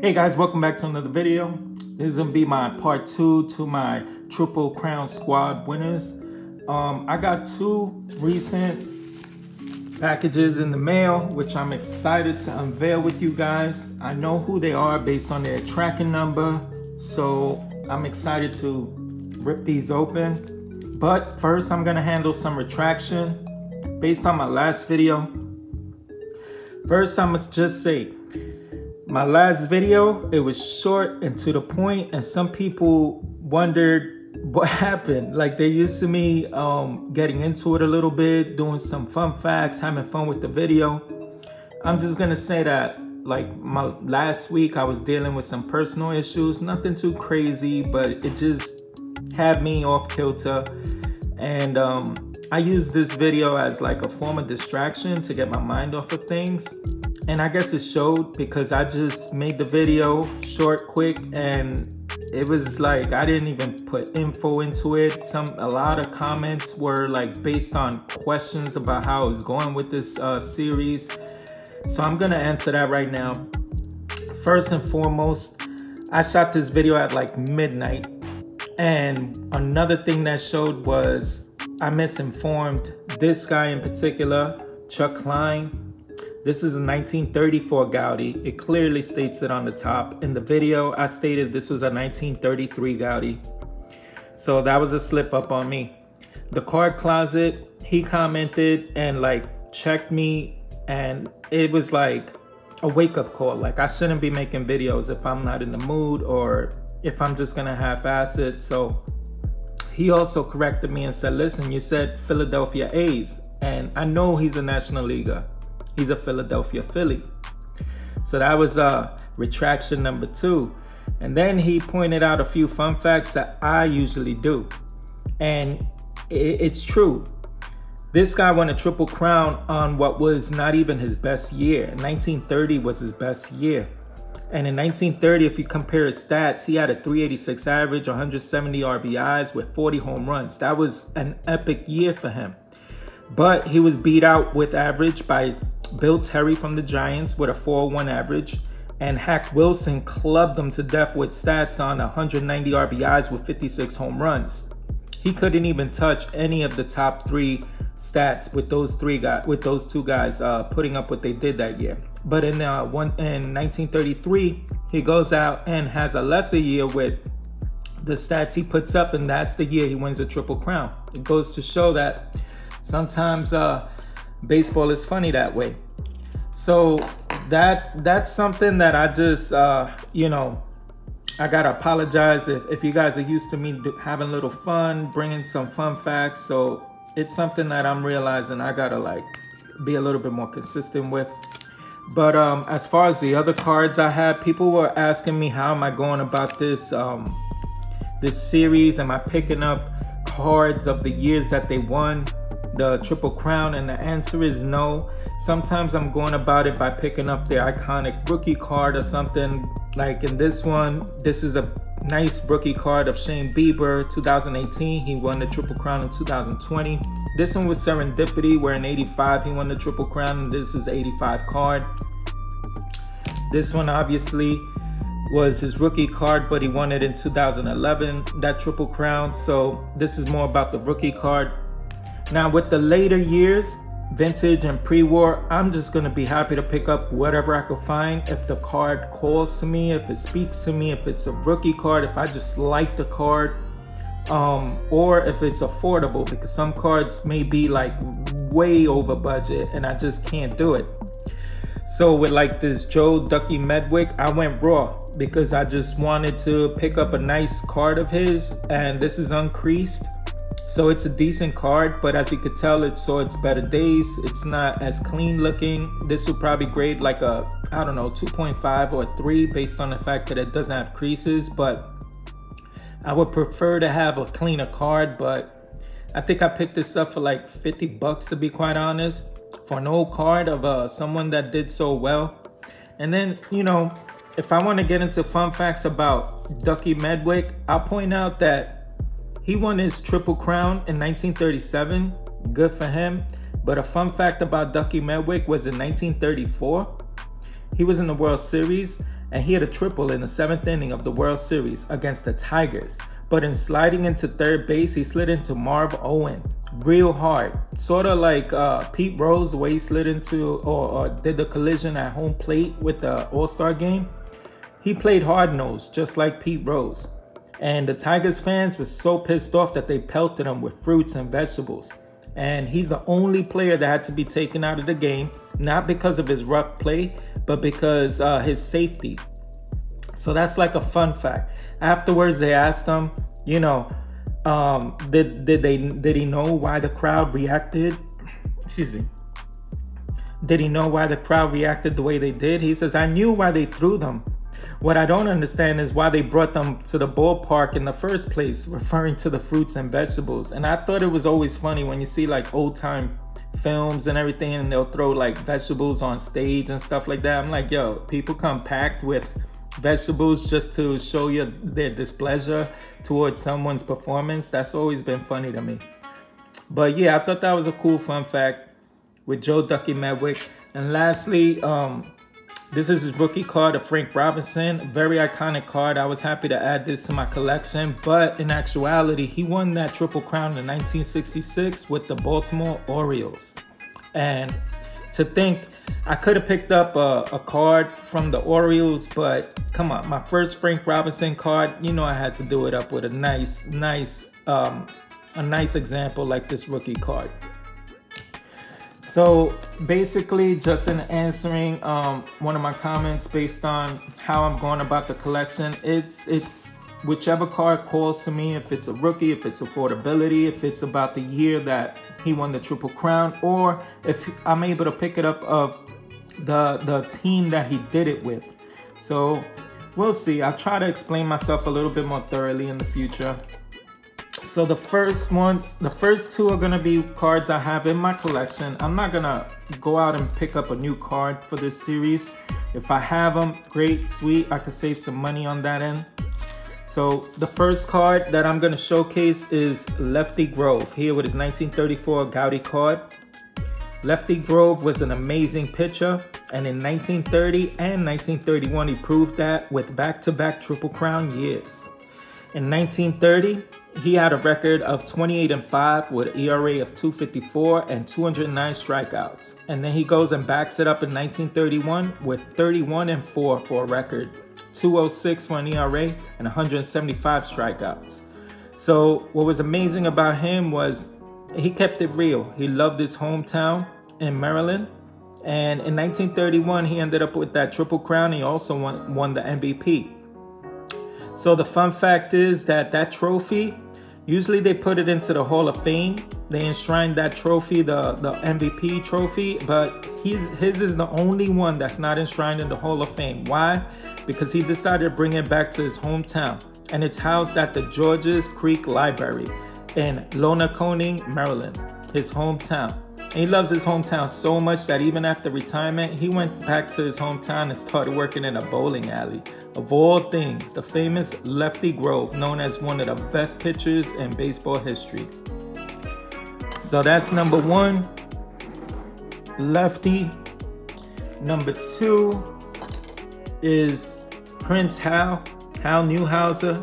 Hey guys, welcome back to another video. This is gonna be my part 2 to my Triple Crown Squad winners. I got 2 recent packages in the mail, which I'm excited to unveil with you guys. I know who they are based on their tracking number, so I'm excited to rip these open. But first, I'm gonna handle some retraction based on my last video. First, I must just say, my last video, it was short and to the point, and some people wondered what happened. Like, they're used to me getting into it a little bit, doing some fun facts, having fun with the video. I'm just gonna say that, like, my last week I was dealing with some personal issues, nothing too crazy, but it just had me off kilter. And I used this video as like a form of distraction to get my mind off of things. And I guess it showed because I just made the video short, quick, and it was like I didn't even put info into it. A lot of comments were like based on questions about how I was going with this series. So I'm gonna answer that right now. First and foremost, I shot this video at like midnight. And another thing that showed was I misinformed this guy in particular, Chuck Klein. This is a 1934 Gaudi. It clearly states it on the top. In the video, I stated this was a 1933 Gaudi. So that was a slip up on me. The Card Closet, he commented and like checked me, and it was like a wake-up call. Like, I shouldn't be making videos if I'm not in the mood or if I'm just gonna half-ass it. So he also corrected me and said, listen, you said Philadelphia A's, and I know he's a National Leaguer. He's a Philadelphia Philly. So that was retraction number 2. And then he pointed out a few fun facts that I usually do. And it's true. This guy won a Triple Crown on what was not even his best year. 1930 was his best year. And in 1930, if you compare his stats, he had a 386 average, 170 RBIs with 40 home runs. That was an epic year for him. But he was beat out with average by Bill Terry from the Giants with a 401 average, and Hack Wilson clubbed him to death with stats on 190 RBIs with 56 home runs. He couldn't even touch any of the top 3 stats with those 2 guys putting up what they did that year. But in 1933, he goes out and has a lesser year with the stats he puts up, and that's the year he wins a Triple Crown. It goes to show that sometimes baseball is funny that way. So that's something that I just, you know, I gotta apologize if you guys are used to me having a little fun, bringing some fun facts. So it's something that I'm realizing I gotta like be a little bit more consistent with. But as far as the other cards I had, people were asking me how am I going about this this series. Am I picking up cards of the years that they won the Triple Crown? And the answer is no. Sometimes I'm going about it by picking up their iconic rookie card or something. Like in this one, this is a nice rookie card of Shane Bieber, 2018. He won the Triple Crown in 2020. This one was Serendipity, where in 85 he won the Triple Crown, and this is 85 card. This one obviously was his rookie card, but he won it in 2011, that Triple Crown. So this is more about the rookie card. Now with the later years, vintage and pre-war, I'm just gonna be happy to pick up whatever I could find. If the card calls to me, if it speaks to me, if it's a rookie card, if I just like the card, or if it's affordable, because some cards may be like way over budget and I just can't do it. So with like this Joe Ducky Medwick, I went raw because I just wanted to pick up a nice card of his, and this is uncreased. So it's a decent card, but as you could tell, it saw its better days. It's not as clean looking. This would probably grade like a, I don't know, 2.5 or 3 based on the fact that it doesn't have creases, but I would prefer to have a cleaner card. But I think I picked this up for like 50 bucks to be quite honest, for an old card of someone that did so well. And then, you know, if I want to get into fun facts about Ducky Medwick, I'll point out that he won his Triple Crown in 1937, good for him. But a fun fact about Ducky Medwick was in 1934, he was in the World Series and he had a triple in the 7th inning of the World Series against the Tigers. But in sliding into third base, he slid into Marv Owen real hard. Sort of like Pete Rose, the way he slid into or did the collision at home plate with the All-Star game. He played hard-nosed, just like Pete Rose. And the Tigers fans were so pissed off that they pelted him with fruits and vegetables. And he's the only player that had to be taken out of the game, not because of his rough play, but because his safety. So that's like a fun fact. Afterwards, they asked him, you know, did he know why the crowd reacted? Excuse me. Did he know why the crowd reacted the way they did? He says, I knew why they threw them. What I don't understand is why they brought them to the ballpark in the first place, referring to the fruits and vegetables. And I thought it was always funny when you see like old time films and everything, and they'll throw like vegetables on stage and stuff like that. I'm like, yo, people come packed with vegetables just to show you their displeasure towards someone's performance. That's always been funny to me. But yeah, I thought that was a cool fun fact with Joe Ducky Medwick. And lastly, this is his rookie card of Frank Robinson. Very iconic card. I was happy to add this to my collection. But in actuality, he won that Triple Crown in 1966 with the Baltimore Orioles. And to think, I could have picked up a card from the Orioles, but come on, my first Frank Robinson card, you know I had to do it up with a nice example like this rookie card. So basically, just in answering one of my comments based on how I'm going about the collection, it's whichever card calls to me. If it's a rookie, if it's affordability, if it's about the year that he won the Triple Crown, or if I'm able to pick it up of the team that he did it with. So we'll see. I'll try to explain myself a little bit more thoroughly in the future. So the first two are gonna be cards I have in my collection. I'm not gonna go out and pick up a new card for this series. If I have them, great, sweet, I could save some money on that end. So the first card that I'm gonna showcase is Lefty Grove, here with his 1934 Gaudy card. Lefty Grove was an amazing pitcher, and in 1930 and 1931 he proved that with back-to-back Triple Crown years. In 1930, he had a record of 28-5 with an ERA of 2.54 and 209 strikeouts. And then he goes and backs it up in 1931 with 31-4 for a record, 2.06 for an ERA and 175 strikeouts. So what was amazing about him was he kept it real. He loved his hometown in Maryland. And in 1931, he ended up with that Triple Crown. He also won the MVP. So the fun fact is that trophy, usually they put it into the Hall of Fame. They enshrined that trophy, the MVP trophy, but his is the only one that's not enshrined in the Hall of Fame. Why? Because he decided to bring it back to his hometown. And it's housed at the Georges Creek Library in Lonaconing, Maryland, his hometown. And he loves his hometown so much that even after retirement, he went back to his hometown and started working in a bowling alley. Of all things, the famous Lefty Grove, known as one of the best pitchers in baseball history. So that's number one, Lefty. Number two is Prince Hal Newhouser,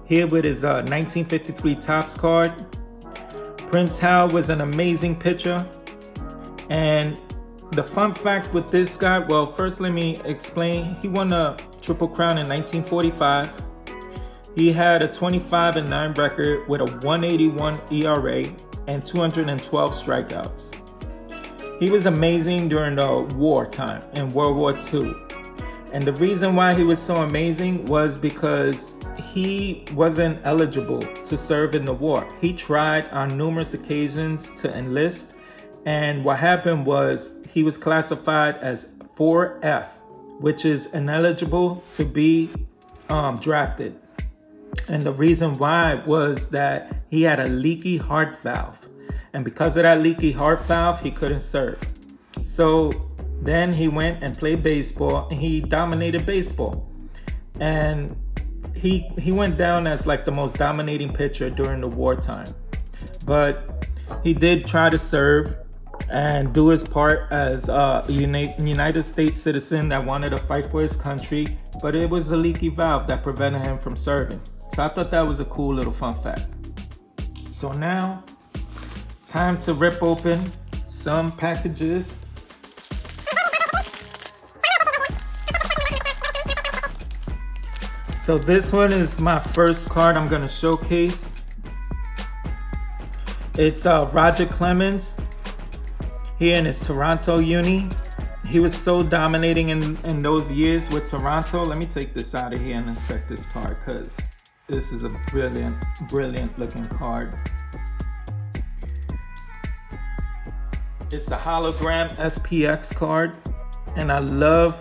here with his 1953 Topps card. Prince Hal was an amazing pitcher, and the fun fact with this guy, well, first let me explain. He won a Triple Crown in 1945. He had a 25-9 record with a 181 ERA and 212 strikeouts. He was amazing during the wartime in World War II. And the reason why he was so amazing was because he wasn't eligible to serve in the war. He tried on numerous occasions to enlist, and what happened was he was classified as 4F, which is ineligible to be drafted. And the reason why was that he had a leaky heart valve, and because of that leaky heart valve, he couldn't serve. So then he went and played baseball, and he dominated baseball. And he went down as like the most dominating pitcher during the wartime. But he did try to serve, and do his part as a United States citizen that wanted to fight for his country, but it was a leaky valve that prevented him from serving. So I thought that was a cool little fun fact. So now, time to rip open some packages. So this one is my first card I'm gonna showcase. It's Roger Clemens here in his Toronto uni. He was so dominating in those years with Toronto. Let me take this out of here and inspect this card, because this is a brilliant, brilliant looking card. It's a hologram SPX card, and I love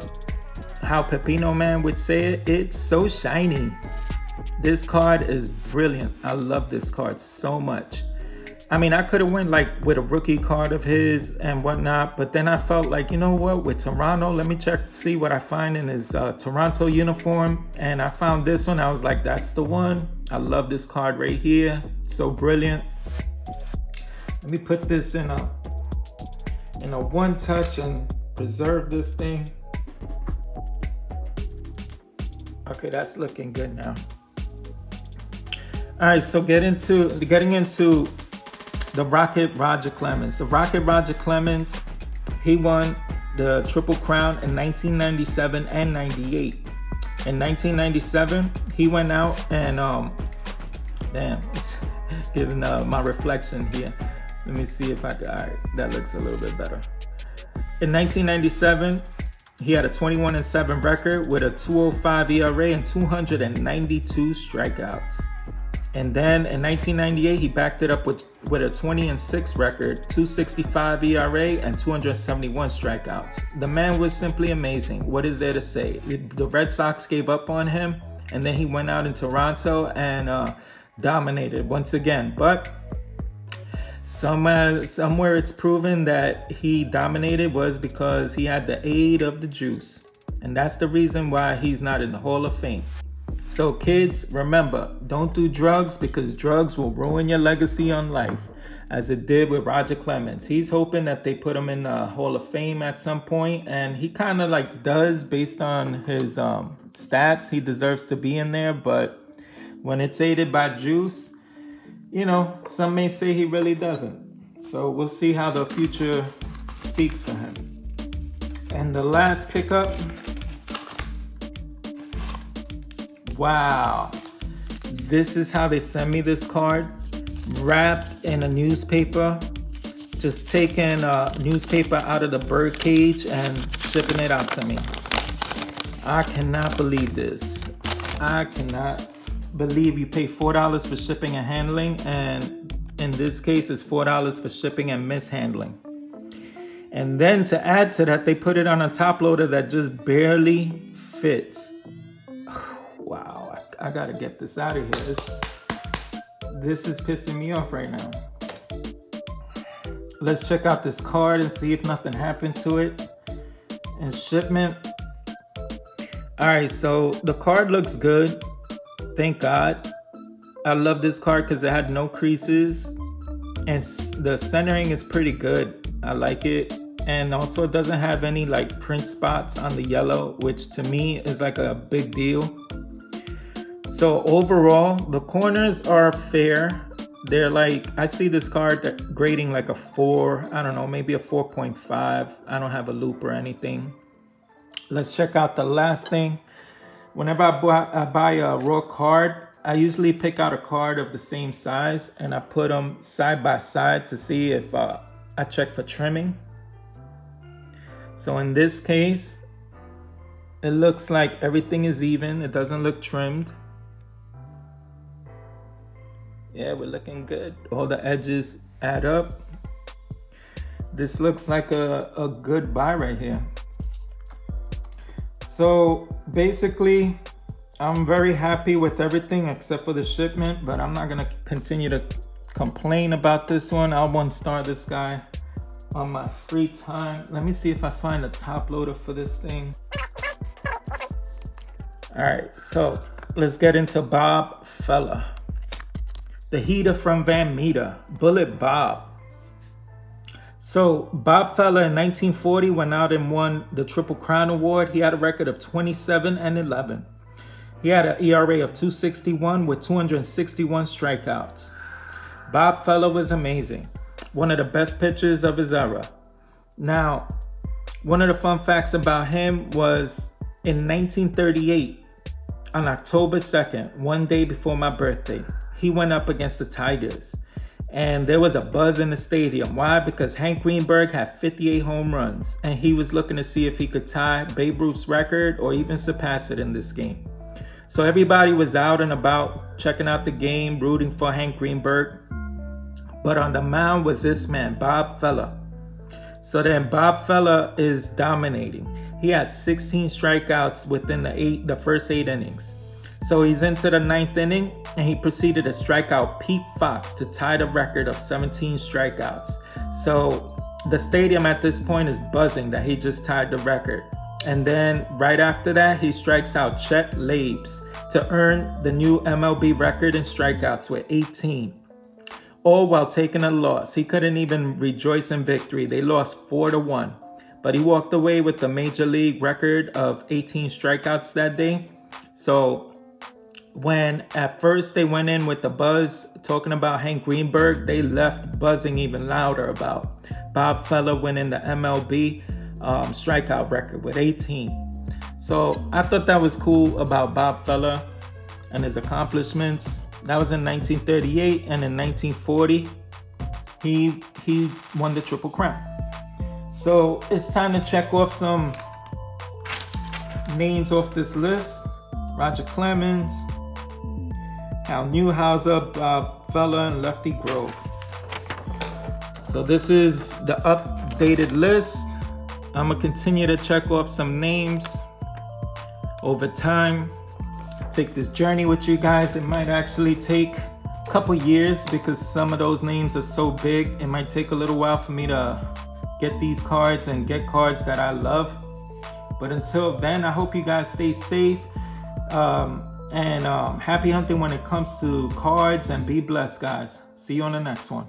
how Pepino Man would say it. It's so shiny. This card is brilliant. I love this card so much. I mean, I could have went like with a rookie card of his and whatnot, but then I felt like, you know what, with Toronto, let me see what I find in his Toronto uniform. And I found this one. I was like, that's the one. I love this card right here. So brilliant. Let me put this in a one touch and preserve this thing. Okay, that's looking good now. All right, so getting into the Rocket Roger Clemens. The Rocket Roger Clemens, he won the Triple Crown in 1997 and 98. In 1997, he went out and, damn, it's giving my reflection here. Let me see if I can, all right, that looks a little bit better. In 1997, he had a 21-7 record with a 2.05 ERA and 292 strikeouts. And then in 1998, he backed it up with a 20-6 record, 2.65 ERA, and 271 strikeouts. The man was simply amazing. What is there to say? The Red Sox gave up on him, and then he went out in Toronto and dominated once again. But somewhere it's proven that he dominated was because he had the aid of the juice. And that's the reason why he's not in the Hall of Fame. So kids, remember, don't do drugs, because drugs will ruin your legacy on life, as it did with Roger Clemens. He's hoping that they put him in the Hall of Fame at some point, and he kind of like does based on his stats. He deserves to be in there, but when it's aided by juice, you know, some may say he really doesn't. So we'll see how the future speaks for him. And the last pickup. Wow, this is how they send me this card, wrapped in a newspaper, just taking a newspaper out of the bird cage and shipping it out to me. I cannot believe this. I cannot believe you pay $4 for shipping and handling, and in this case it's $4 for shipping and mishandling. And then to add to that, they put it on a top loader that just barely fits. Wow, I gotta get this out of here. This is pissing me off right now. Let's check out this card and see if nothing happened to it in shipment. All right, so the card looks good. Thank God. I love this card because it had no creases and the centering is pretty good. I like it. And also it doesn't have any like print spots on the yellow, which to me is like a big deal. So overall, the corners are fair. They're like, I see this card grading like a 4, I don't know, maybe a 4.5. I don't have a loop or anything. Let's check out the last thing. Whenever I buy a raw card, I usually pick out a card of the same size and I put them side by side to see if I check for trimming. So in this case, it looks like everything is even. It doesn't look trimmed. Yeah, we're looking good. All the edges add up. This looks like a good buy right here. So basically, I'm very happy with everything except for the shipment, but I'm not gonna continue to complain about this one. I'll one-star this guy on my free time. Let me see if I find a top loader for this thing. All right, so let's get into Bob Feller. The heater from Van Meter, Bullet Bob. So Bob Feller in 1940 went out and won the Triple Crown Award. He had a record of 27-11. He had an ERA of 2.61 with 261 strikeouts. Bob Feller was amazing. One of the best pitchers of his era. Now, one of the fun facts about him was in 1938, on October 2nd, one day before my birthday, he went up against the Tigers. And there was a buzz in the stadium. Why? Because Hank Greenberg had 58 home runs, and he was looking to see if he could tie Babe Ruth's record or even surpass it in this game. So everybody was out and about, checking out the game, rooting for Hank Greenberg. But on the mound was this man, Bob Feller. So then Bob Feller is dominating. He has 16 strikeouts within the first 8 innings. So he's into the 9th inning, and he proceeded to strike out Pete Fox to tie the record of 17 strikeouts. So the stadium at this point is buzzing that he just tied the record. And then right after that, he strikes out Chet Labes to earn the new MLB record in strikeouts with 18. All while taking a loss. He couldn't even rejoice in victory. They lost 4-1. But he walked away with the major league record of 18 strikeouts that day. So when at first they went in with the buzz talking about Hank Greenberg, they left buzzing even louder about Bob Feller winning the MLB strikeout record with 18. So I thought that was cool about Bob Feller and his accomplishments. That was in 1938, and in 1940 he won the Triple Crown. So it's time to check off some names off this list. Roger Clemens, Hal Newhouser, Bob Feller, and Lefty Grove. So this is the updated list. I'm gonna continue to check off some names over time. Take this journey with you guys. It might actually take a couple years because some of those names are so big. It might take a little while for me to get these cards and get cards that I love. But until then, I hope you guys stay safe. And happy hunting when it comes to cards, and be blessed, guys. See you on the next one.